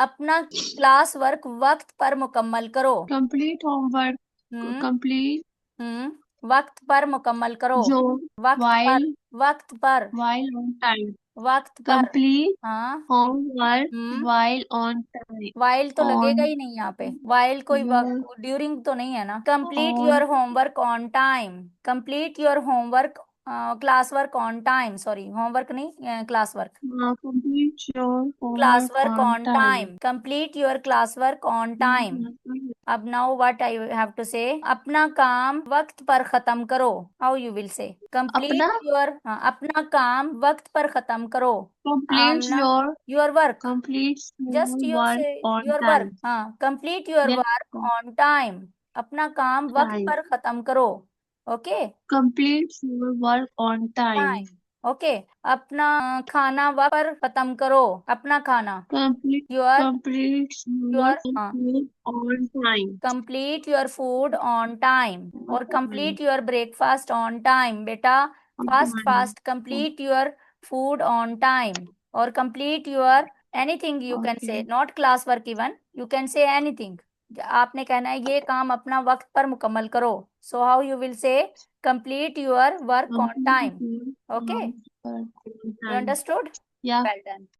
अपना class work वक्त पर मुकम्मल करो। कंप्लीट होमवर्क, हम्म कंप्लीट वक्त पर मुकम्मल करो। जो वक्त पर, वाइल वक्त पर, वाइल ऑन टाइम, वक्त पर। कंप्लीट हाँ। Homework hmm while on time, while तो लगेगा ऑन ही नहीं यहाँ पे, वाइल कोई योर ड्यूरिंग तो नहीं है ना। Complete on your homework on time, complete your homework, class work on time, sorry homework नहीं, class work. Complete your class homework work on on time. Time, complete your class work on time. अब now what I have to say, अपना काम वक्त पर खत्म करो। How you will say complete अपना your, अपना काम वक्त पर खत्म करो। कंप्लीट ना, your your work, complete just your you work say on your work, time, हाँ complete your yes work on time. अपना काम वक्त टाइम, पर खत्म करो। Okay. Complete your work on time, time. Okay. अपना खाना वक्त पर खत्म करो। अपना खाना, complete your, complete your your, हाँ food on time, complete your food on time, on और time, complete your breakfast on time बेटा। On fast time, fast complete your food on time, और complete your anything you can okay say, not class work even, you can say anything. आपने कहना है ये काम अपना वक्त पर मुकम्मल करो। So how you will say complete your work on complete time. Your okay, work on you time, understood. या वेल डन।